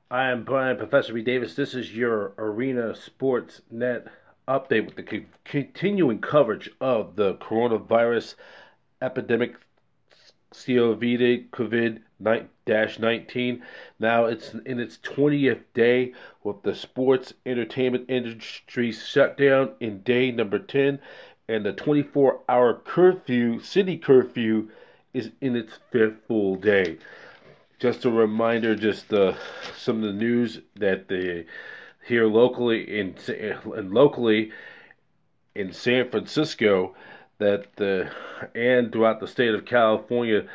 I am Brian, Professor B. Davis. This is your Arena Sports Net update with the continuing coverage of the coronavirus epidemic COVID-19. Now it's in its 20th day with the sports entertainment industry shutdown in day number 10, and the 24-hour city curfew, is in its fifth full day. Just a reminder, some of the news that here locally in San Francisco, and throughout the state of California,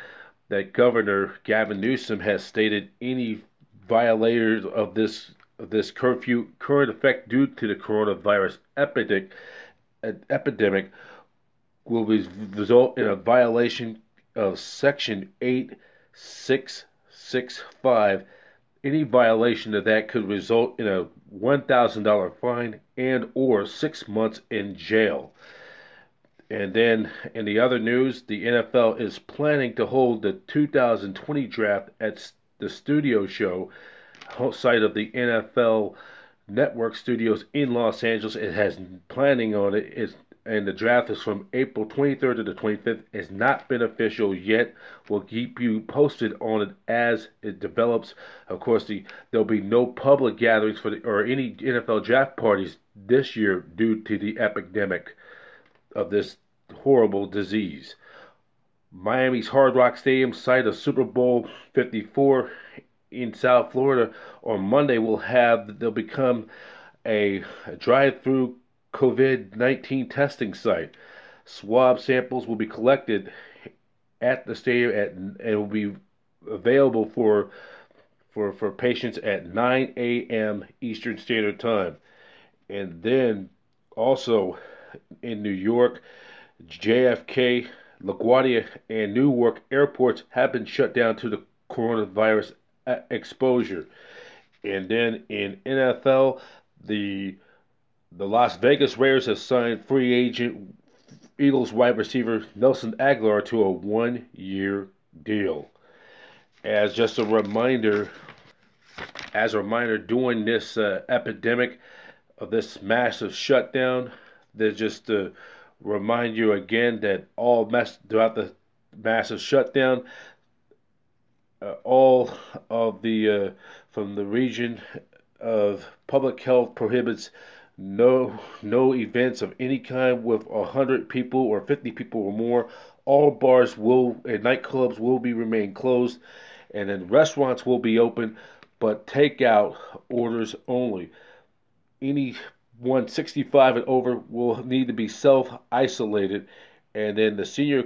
that Governor Gavin Newsom has stated any violators of this curfew current effect due to the coronavirus epidemic will result in a violation of Section 8665. Any violation of that could result in a $1,000 fine and or 6 months in jail. And then in the other news, the NFL is planning to hold the 2020 draft at the Studio Show, site of the NFL Network Studios in Los Angeles. It has planning on it. And the draft is from April 23rd to the 25th. It's not been official yet. We'll keep you posted on it as it develops. Of course, there'll be no public gatherings or any NFL draft parties this year due to the epidemic of this horrible disease. Miami's Hard Rock Stadium, site of Super Bowl 54 in South Florida, on Monday they'll become a drive-through COVID-19 testing site. Swab samples will be collected at the stadium and will be available for patients at 9 a.m. Eastern Standard Time. And then also in New York, JFK, LaGuardia, and Newark airports have been shut down to the coronavirus exposure. And then in NFL, the Las Vegas Raiders have signed free agent Eagles wide receiver Nelson Aguilar to a 1-year deal. As a reminder, during this epidemic of this massive shutdown, just to remind you again that throughout the massive shutdown, all of the from the region of public health prohibits no events of any kind with 100 people or 50 people or more. All bars and nightclubs will remain closed, and then restaurants will be open, but takeout orders only. Anyone 65 and over will need to be self-isolated, and then the senior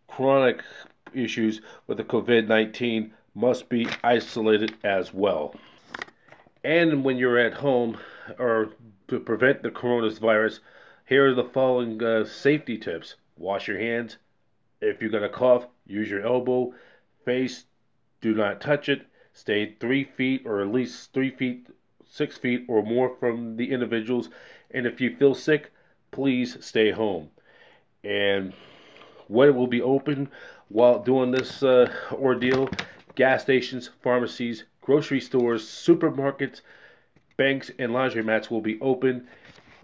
chronic issues with the COVID-19 must be isolated as well. And when you're at home, or to prevent the coronavirus, here are the following safety tips. Wash your hands. If you're going to cough, use your elbow. Face, do not touch it. Stay 3 feet or at least 3 feet, 6 feet or more from the individuals. And if you feel sick, please stay home. And what will be open while doing this ordeal? Gas stations, pharmacies, grocery stores, supermarkets, banks, and laundromats will be open,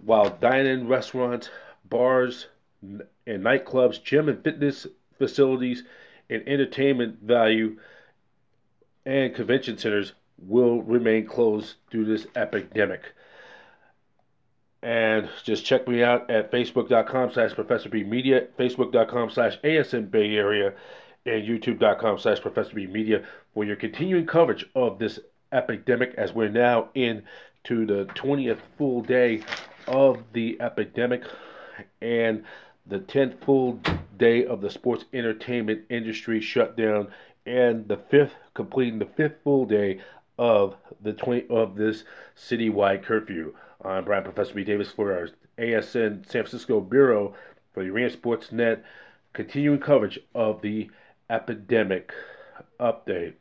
while dine-in restaurants, bars, and nightclubs, gym and fitness facilities, and entertainment value and convention centers will remain closed due to this epidemic. And just check me out at facebook.com/ProfessorBMedia, facebook.com/ASN Bay Area, and youtube.com/ProfessorBMedia for your continuing coverage of this epidemic, as we're now into the 20th full day of the epidemic and the 10th full day of the sports entertainment industry shutdown, and completing the fifth full day of this citywide curfew. I'm Brian, Professor B. Davis, for our ASN San Francisco Bureau for the Arena Sports Net, continuing coverage of the epidemic update.